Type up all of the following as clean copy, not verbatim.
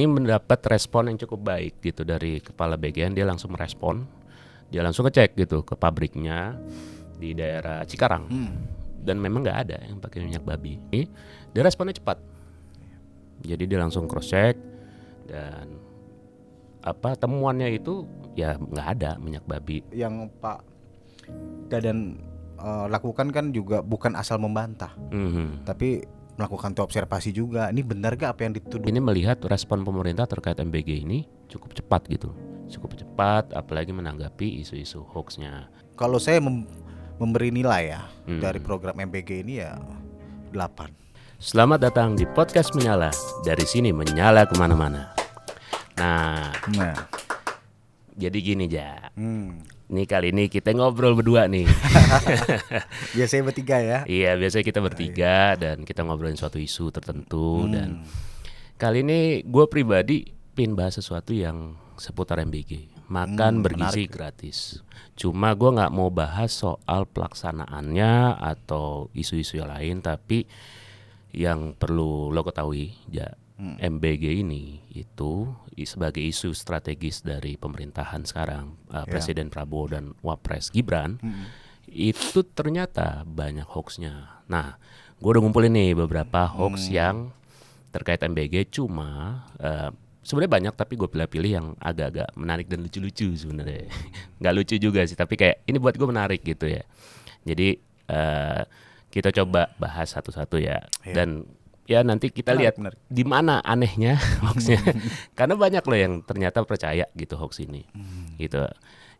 ini mendapat respon yang cukup baik gitu dari kepala bagian. Dia langsung merespon, dia langsung ngecek gitu ke pabriknya di daerah Cikarang, dan memang nggak ada yang pakai minyak babi. Dia responnya cepat, jadi dia langsung cross check dan temuannya itu ya nggak ada minyak babi. Yang Pak Dadan lakukan kan juga bukan asal membantah, tapi melakukan observasi juga. Ini benar gak apa yang dituduh? Ini melihat respon pemerintah terkait MBG ini cukup cepat gitu, cukup cepat, apalagi menanggapi isu-isu hoaxnya. Kalau saya memberi nilai ya dari program MBG ini ya 8. Selamat datang di podcast Menyala. Dari sini menyala kemana-mana. Nah, jadi gini Ja. Nih kali ini kita ngobrol berdua nih. Biasanya bertiga ya. Iya, biasanya kita bertiga dan kita ngobrolin suatu isu tertentu. Dan kali ini gue pribadi pengen bahas sesuatu yang seputar MBG, makan bergizi gratis. Cuma gue nggak mau bahas soal pelaksanaannya atau isu-isu yang lain, tapi yang perlu lo ketahui ya, MBG ini itu sebagai isu strategis dari pemerintahan sekarang, Presiden Prabowo dan Wapres Gibran, itu ternyata banyak hoaxnya. Nah, gue udah ngumpulin nih beberapa hoax yang terkait MBG, cuma sebenarnya banyak, tapi gue pilih-pilih yang agak-agak menarik dan lucu-lucu sebenarnya. Nggak lucu juga sih, tapi kayak ini buat gue menarik gitu ya. Jadi kita coba bahas satu-satu ya. Dan ya nanti kita lihat di mana anehnya hoaxnya. Karena banyak loh yang ternyata percaya gitu hoax ini. Gitu.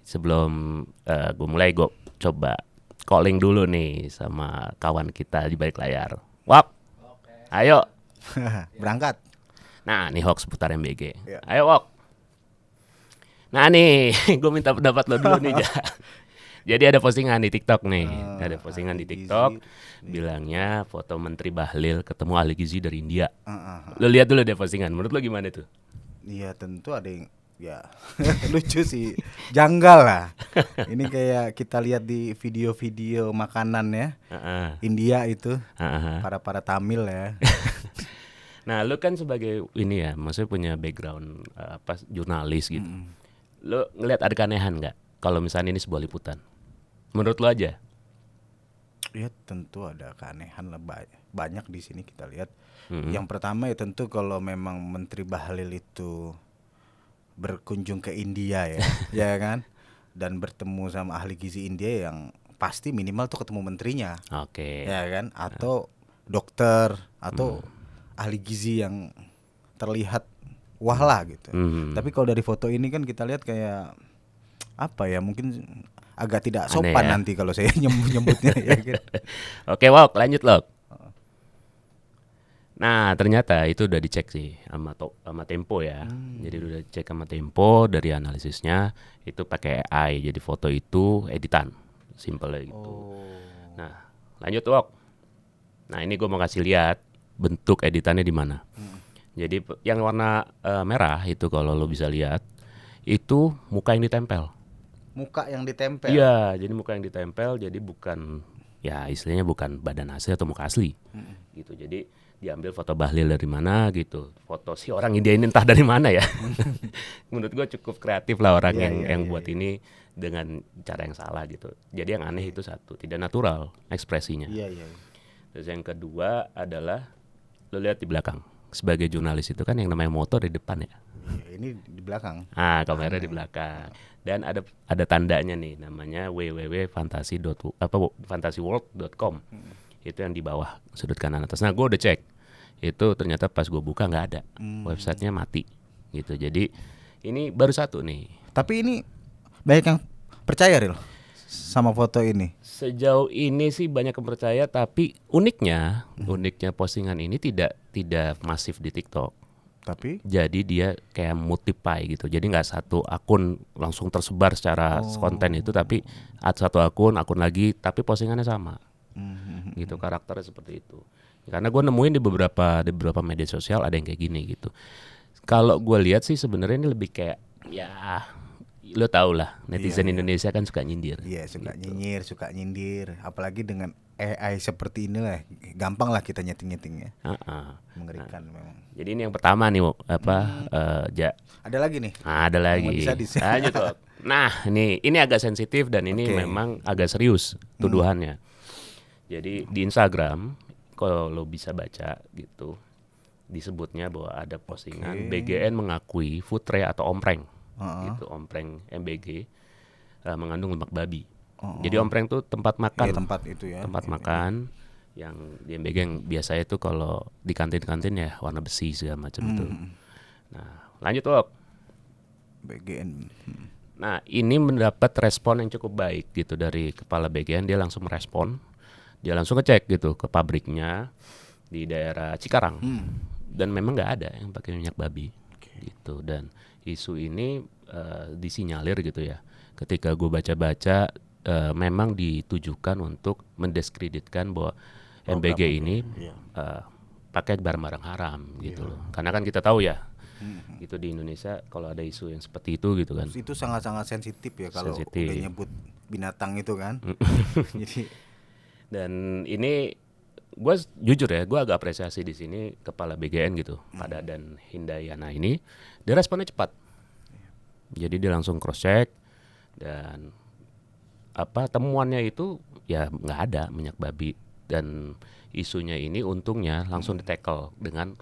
Sebelum gue mulai, gue coba calling dulu nih sama kawan kita di balik layar. Wap, ayo Berangkat. Nah, ini hoax seputar MBG. Ayo Wap. Nah nih, gue minta pendapat lo dulu nih Ja. Jadi ada postingan di TikTok nih, ada postingan di TikTok bilangnya foto Menteri Bahlil ketemu ahli gizi dari India. Lo lihat dulu deh postingan, menurut lo gimana tuh? Iya tentu ada yang ya lucu sih, janggal lah. Ini kayak kita lihat di video-video makanan ya, India itu, para Tamil ya. Nah, lo kan sebagai ini ya, maksudnya punya background jurnalis gitu. Lo ngelihat ada keanehan nggak kalau misalnya ini sebuah liputan? Menurut lo aja? Ya tentu ada keanehan lah, banyak di sini kita lihat. Yang pertama ya tentu kalau memang Menteri Bahlil itu berkunjung ke India ya, ya kan, dan bertemu sama ahli gizi India, yang pasti minimal tuh ketemu menterinya, ya kan, atau dokter atau ahli gizi yang terlihat wah lah gitu. Tapi kalau dari foto ini kan kita lihat kayak apa ya, mungkin agak tidak sopan ya? Nanti kalau saya nyebutnya ya gitu. Oke, Wok, lanjut Lok. Nah, ternyata itu udah dicek sih sama Tempo ya. Jadi udah dicek sama Tempo, dari analisisnya itu pakai AI. Jadi foto itu editan, simple gitu. Nah, lanjut Wok. Nah, ini gue mau kasih lihat bentuk editannya di mana. Jadi yang warna merah itu kalau lo bisa lihat itu muka yang ditempel. Muka yang ditempel. Iya, jadi muka yang ditempel, jadi bukan ya istilahnya bukan badan asli atau muka asli. Gitu. Jadi diambil foto Bahlil dari mana gitu. Foto si orang India ini entah dari mana ya. Menurut gue cukup kreatif lah orang yang buat ini dengan cara yang salah gitu. Jadi yang aneh itu satu, tidak natural ekspresinya. Terus yang kedua adalah lo lihat di belakang. Sebagai jurnalis itu kan yang namanya motor di depan ya. Ini di belakang. Kamera di belakang. Dan ada tandanya nih, namanya www.fantasiworld.com. Itu yang di bawah sudut kanan atas. Nah, gue udah cek. Itu ternyata pas gue buka nggak ada. Websitenya mati. Gitu. Jadi ini baru satu nih. Tapi ini banyak yang percaya Ril sama foto ini. Sejauh ini sih banyak yang percaya, tapi uniknya postingan ini tidak masif di TikTok. Tapi jadi dia kayak multiply gitu. Jadi nggak satu akun langsung tersebar secara konten itu, tapi satu akun lagi, tapi postingannya sama. Gitu, karakternya seperti itu. Karena gue nemuin di beberapa media sosial ada yang kayak gini gitu. Kalau gue lihat sih sebenarnya ini lebih kayak ya lo tau lah, netizen Indonesia kan suka nyindir. Iya, suka gitu. Suka nyindir, apalagi dengan AI seperti inilah gampang lah kita nyeting-nyetingnya. Heeh. Mengerikan memang. Jadi ini yang pertama nih, Ja. Ada lagi nih. Nah, ada Yang lagi. lebih sadis. Lanjut, Wok. Nah, ini agak sensitif dan ini Oke. memang agak serius tuduhannya. Jadi di Instagram kalau lo bisa baca gitu, disebutnya bahwa ada postingan BGN mengakui futre atau ompreng, gitu, ompreng MBG mengandung lemak babi. Jadi ompreng tuh tempat makan, Iya, tempat itu ya. tempat makan yang di MBG yang biasanya itu kalau di kantin-kantin ya warna besi segala macam itu. Nah, lanjut, Wok. BGN. Nah, ini mendapat respon yang cukup baik gitu dari kepala BGN. Dia langsung merespon, dia langsung ngecek gitu ke pabriknya di daerah Cikarang, dan memang nggak ada yang pakai minyak babi, gitu. Dan isu ini disinyalir gitu ya. Ketika gue baca-baca, memang ditujukan untuk mendiskreditkan bahwa MBG ini pakai barang-barang haram gitu loh. Karena kan kita tahu ya, gitu di Indonesia kalau ada isu yang seperti itu gitu kan. Itu sangat-sangat sensitif ya kalau Sensitif. udah nyebut binatang itu kan. Jadi Dan ini gue jujur ya, gue agak apresiasi di sini kepala BGN gitu, Pak Dadan Hindayana ini, dia responnya cepat. Jadi dia langsung cross check dan temuannya itu ya nggak ada minyak babi, dan isunya ini untungnya langsung di-tackle dengan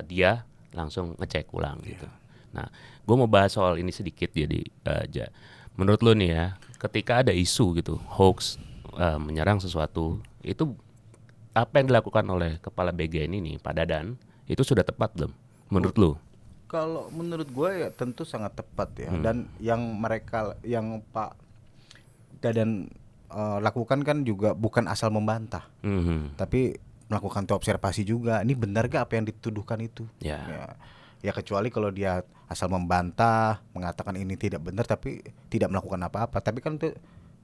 dia langsung ngecek ulang gitu. Nah, gue mau bahas soal ini sedikit jadi menurut lo nih ya, ketika ada isu gitu hoax menyerang sesuatu, itu apa yang dilakukan oleh kepala BGN ini Pak Dadan itu sudah tepat belum menurut lo? kalau menurut gue ya tentu sangat tepat ya. Dan yang Pak Dadan lakukan kan juga bukan asal membantah, tapi melakukan observasi juga. Ini benar gak apa yang dituduhkan itu? Ya kecuali kalau dia asal membantah, mengatakan ini tidak benar tapi tidak melakukan apa-apa. Tapi kan tuh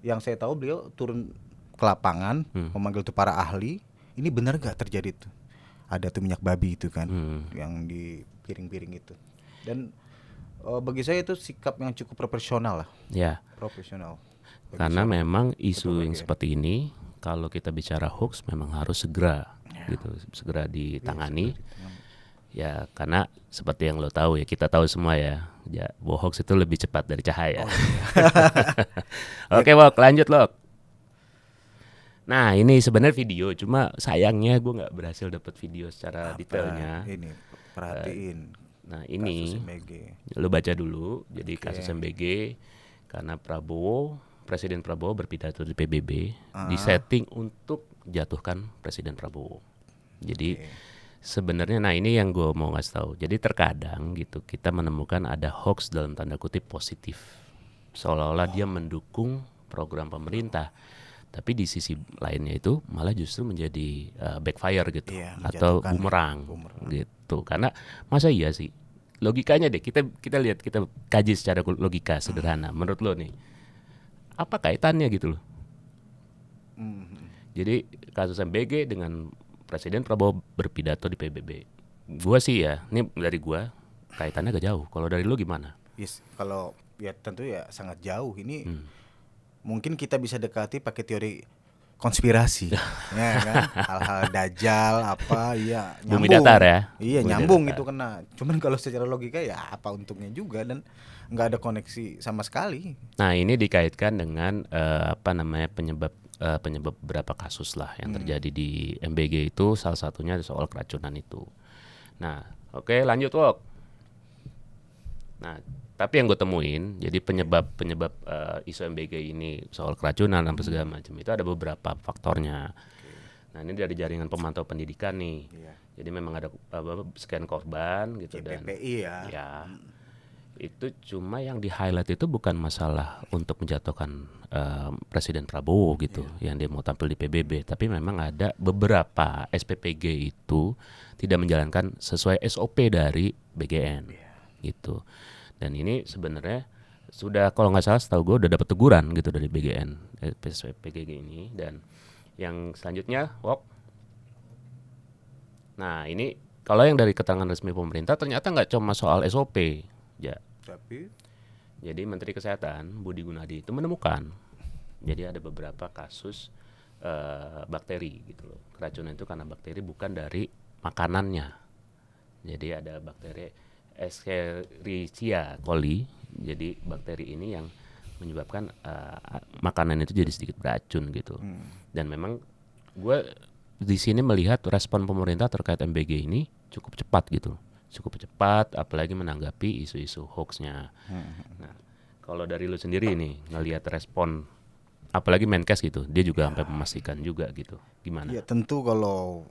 yang saya tahu beliau turun ke lapangan, memanggil tuh para ahli. Ini benar gak terjadi tuh? Ada tuh minyak babi itu kan, yang di piring-piring itu. Dan bagi saya itu sikap yang cukup profesional lah. Ya. Profesional. Karena memang isu yang seperti ini kalau kita bicara hoax memang harus segera segera ditangani. Ya, karena seperti yang lo tahu ya, kita tahu semua ya, bahwa hoax itu lebih cepat dari cahaya. Oke, Wok, lanjut, Wok. Nah, ini sebenarnya video, cuma sayangnya gue nggak berhasil dapat video secara detailnya. Ini perhatiin. Nah, ini kasus MBG. lo baca dulu. Jadi kasus MBG karena Presiden Prabowo berpidato di PBB, disetting untuk jatuhkan Presiden Prabowo. Jadi sebenarnya, nah ini yang gue mau ngasih tahu. Jadi terkadang gitu kita menemukan ada hoax dalam tanda kutip positif, seolah-olah dia mendukung program pemerintah, tapi di sisi lainnya itu malah justru menjadi backfire gitu, atau bumerang gitu. Karena masa iya sih, logikanya deh kita lihat, kita kaji secara logika sederhana. Menurut lo nih, apa kaitannya gitu loh? Jadi kasus MBG dengan Presiden Prabowo berpidato di PBB, gua sih ya, ini dari gua kaitannya agak jauh. Kalau dari lo gimana? Kalau ya tentu ya sangat jauh. Ini mungkin kita bisa dekati pakai teori konspirasi, ya kan? Hal-hal dajjal apa, ya nyambung. Bumi datar ya? Iya, Bumi nyambung datar. itu kena. Cuman kalau secara logika ya apa untungnya juga, dan nggak ada koneksi sama sekali. Nah, ini dikaitkan dengan penyebab beberapa kasus lah yang terjadi di MBG itu, salah satunya soal keracunan itu. Nah, oke, lanjut, Wok. Nah, tapi yang gue temuin, jadi penyebab isu MBG ini soal keracunan dan segala macam itu ada beberapa faktornya. Nah, ini dari jaringan pemantau pendidikan nih. Jadi memang ada sekian korban gitu, dan PPI ya itu cuma yang di highlight itu bukan masalah untuk menjatuhkan Presiden Prabowo gitu, yang dia mau tampil di PBB, tapi memang ada beberapa SPPG itu tidak menjalankan sesuai SOP dari BGN gitu. Dan ini sebenarnya sudah, kalau nggak salah setahu gue udah dapat teguran gitu dari BGN SPPG ini. Dan yang selanjutnya, Wok. Nah, ini kalau yang dari keterangan resmi pemerintah ternyata nggak cuma soal SOP ya. Tapi Jadi Menteri Kesehatan Budi Gunadi itu menemukan, jadi ada beberapa kasus bakteri gitu loh. Keracunan itu karena bakteri, bukan dari makanannya. Jadi ada bakteri Escherichia coli. Jadi bakteri ini yang menyebabkan makanan itu jadi sedikit beracun gitu. Dan memang gue di sini melihat respon pemerintah terkait MBG ini cukup cepat gitu. Cukup cepat, apalagi menanggapi isu-isu hoaxnya. Nah, kalau dari lu sendiri nih ngelihat respon, apalagi Menkes gitu, dia juga sampai memastikan juga gitu. Gimana? Ya tentu kalau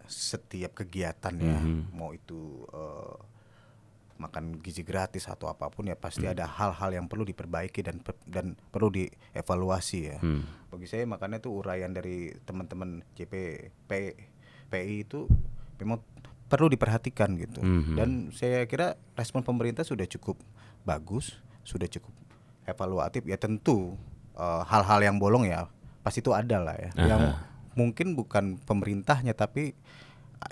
setiap kegiatan ya, mau itu makan gizi gratis atau apapun ya pasti ada hal-hal yang perlu diperbaiki dan perlu dievaluasi ya. Bagi saya makanya tuh uraian dari teman-teman JPPI itu memang perlu diperhatikan gitu. Dan saya kira respon pemerintah sudah cukup bagus, sudah cukup evaluatif. Ya tentu hal-hal yang bolong ya pasti itu ada lah ya. Yang mungkin bukan pemerintahnya tapi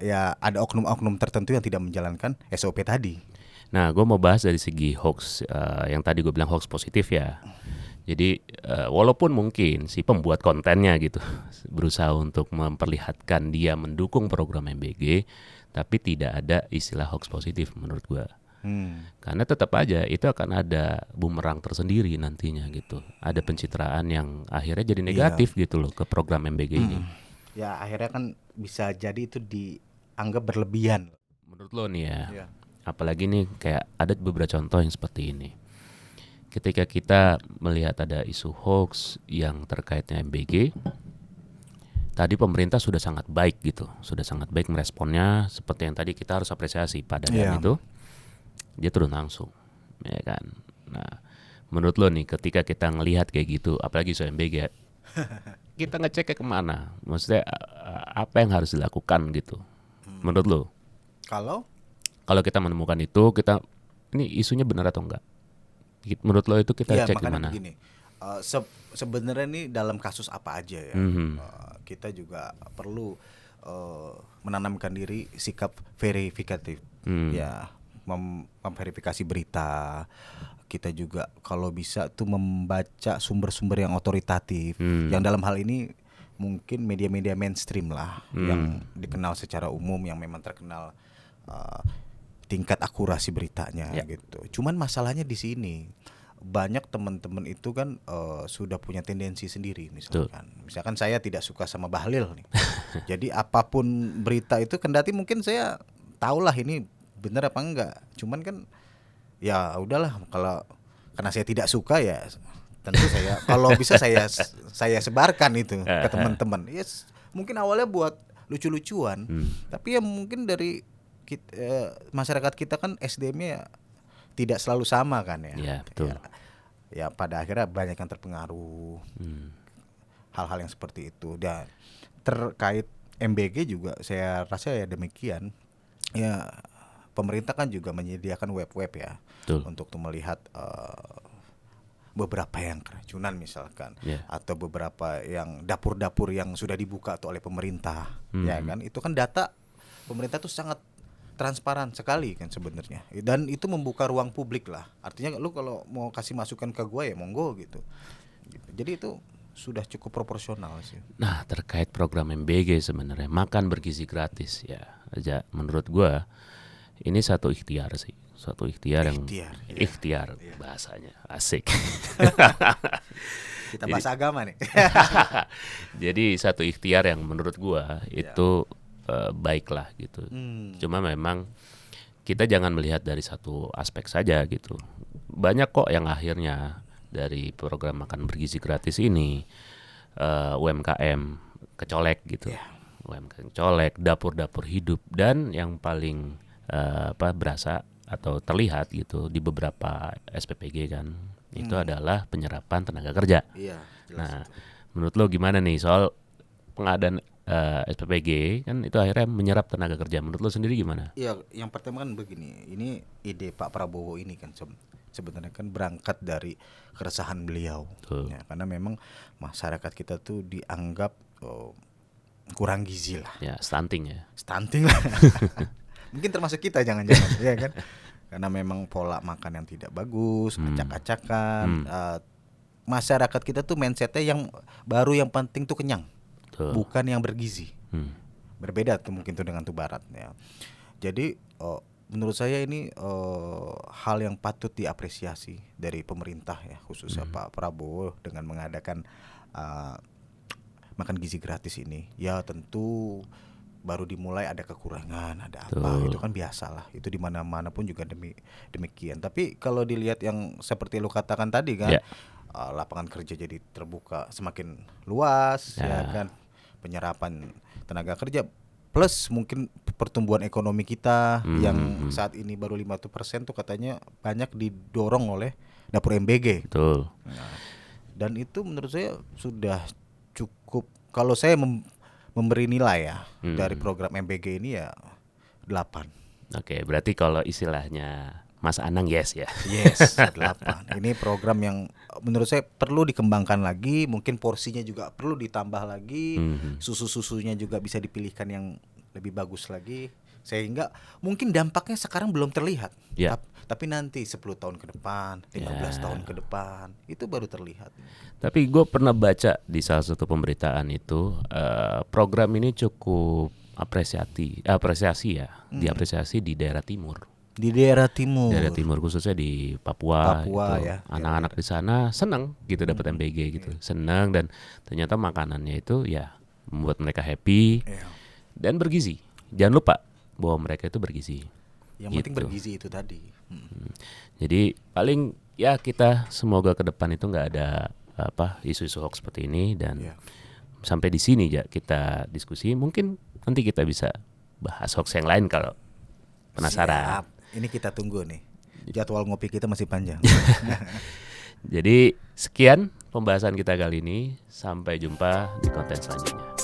ya ada oknum-oknum tertentu yang tidak menjalankan SOP tadi. Nah, gue mau bahas dari segi hoax, yang tadi gue bilang hoax positif ya. Jadi walaupun mungkin si pembuat kontennya gitu berusaha untuk memperlihatkan dia mendukung program MBG, tapi tidak ada istilah hoax positif menurut gue. Karena tetap aja itu akan ada bumerang tersendiri nantinya gitu. Ada pencitraan yang akhirnya jadi negatif gitu loh ke program MBG ini. Ya akhirnya kan bisa jadi itu dianggap berlebihan. Menurut lo nih ya. Apalagi nih kayak ada beberapa contoh yang seperti ini. Ketika kita melihat ada isu hoax yang terkaitnya MBG, tadi pemerintah sudah sangat baik gitu, sudah sangat baik meresponnya. Seperti yang tadi kita harus apresiasi pada Dan itu, dia turun langsung, ya kan. Nah, menurut lo nih ketika kita ngelihat kayak gitu, apalagi isu MBG, kita ngeceknya kemana? Maksudnya apa yang harus dilakukan gitu? Menurut lo? Kalau kita menemukan itu, ini isunya benar atau enggak? Menurut lo itu kita cek gimana? Begini, sebenarnya ini dalam kasus apa aja ya, kita juga perlu menanamkan diri sikap verifikatif, ya memverifikasi berita. Kita juga kalau bisa tuh membaca sumber-sumber yang otoritatif, yang dalam hal ini mungkin media-media mainstream lah, yang dikenal secara umum, yang memang terkenal tingkat akurasi beritanya gitu. Cuman masalahnya di sini banyak teman-teman itu kan sudah punya tendensi sendiri misalkan saya tidak suka sama Bahlil nih. Jadi apapun berita itu kendati mungkin saya tahulah ini benar apa enggak. Cuman kan ya udahlah, kalau karena saya tidak suka ya tentu saya kalau bisa saya sebarkan itu ke teman-teman. Yes, mungkin awalnya buat lucu-lucuan, tapi ya mungkin dari masyarakat kita kan SDM-nya ya tidak selalu sama kan ya. Iya, betul. Ya pada akhirnya banyak yang terpengaruh. Hal-hal yang seperti itu. Dan terkait MBG juga saya rasa ya demikian. Ya pemerintah kan juga menyediakan web-web ya, betul, untuk melihat beberapa yang keracunan misalkan, atau beberapa yang dapur-dapur yang sudah dibuka tuh oleh pemerintah, ya kan. Itu kan data pemerintah tuh sangat transparan sekali kan sebenarnya, dan itu membuka ruang publik lah. Artinya lu kalau mau kasih masukan ke gue ya monggo gitu. Jadi itu sudah cukup proporsional sih. Nah, terkait program MBG sebenarnya makan bergizi gratis ya aja, menurut gue ini satu ikhtiar sih, suatu ikhtiar yang ikhtiar bahasanya asik. Kita bahasa agama nih. Jadi satu ikhtiar yang menurut gue itu baiklah gitu. Cuma memang kita jangan melihat dari satu aspek saja gitu. Banyak kok yang akhirnya dari program makan bergizi gratis ini UMKM kecolek gitu. UMKM kecolek, dapur-dapur hidup, dan yang paling berasa atau terlihat gitu di beberapa SPPG kan, itu adalah penyerapan tenaga kerja. Nah, menurut lo gimana nih soal pengadaan SPPG kan itu akhirnya menyerap tenaga kerja. Menurut lo sendiri gimana? Iya, yang pertama kan begini, ini ide Pak Prabowo ini kan sebenarnya kan berangkat dari keresahan beliau, ya, karena memang masyarakat kita tuh dianggap kurang gizi lah. Ya, stunting lah. Mungkin termasuk kita jangan-jangan, ya kan? Karena memang pola makan yang tidak bagus, acak-acakan, masyarakat kita tuh mindsetnya yang baru, yang penting tuh kenyang, bukan yang bergizi. Berbeda tuh mungkin tuh dengan tuh barat ya. Jadi menurut saya ini hal yang patut diapresiasi dari pemerintah ya, khususnya Pak Prabowo dengan mengadakan makan gizi gratis ini. Ya tentu baru dimulai ada kekurangan, ada apa, itu kan biasalah. Itu di mana-mana pun juga demikian. Tapi kalau dilihat yang seperti lu katakan tadi kan, lapangan kerja jadi terbuka semakin luas, ya kan, penyerapan tenaga kerja plus mungkin pertumbuhan ekonomi kita yang saat ini baru 50% tuh katanya banyak didorong oleh dapur MBG. Betul. Nah, dan itu menurut saya sudah cukup. Kalau saya memberi nilai ya dari program MBG ini ya 8. Oke, berarti kalau istilahnya Mas Anang yes ya. Yes, 8. Ini program yang menurut saya perlu dikembangkan lagi, mungkin porsinya juga perlu ditambah lagi, susu-susunya juga bisa dipilihkan yang lebih bagus lagi, sehingga mungkin dampaknya sekarang belum terlihat. Tapi nanti 10 tahun ke depan, 15 tahun ke depan, itu baru terlihat. Tapi gue pernah baca di salah satu pemberitaan itu program ini cukup apresiasi ya, diapresiasi di daerah timur. Di daerah timur. Daerah timur khususnya di Papua gitu. Ya. Anak-anak di sana senang gitu dapat MBG gitu. Senang, dan ternyata makanannya itu ya membuat mereka happy dan bergizi. Jangan lupa bahwa mereka itu bergizi. Yang penting bergizi itu tadi. Jadi paling ya kita semoga ke depan itu nggak ada isu-isu hoax seperti ini, dan sampai di sini ya kita diskusi. Mungkin nanti kita bisa bahas hoax yang lain kalau penasaran. Siap. Ini kita tunggu nih. Jadwal ngopi kita masih panjang. Jadi sekian pembahasan kita kali ini. Sampai jumpa di konten selanjutnya.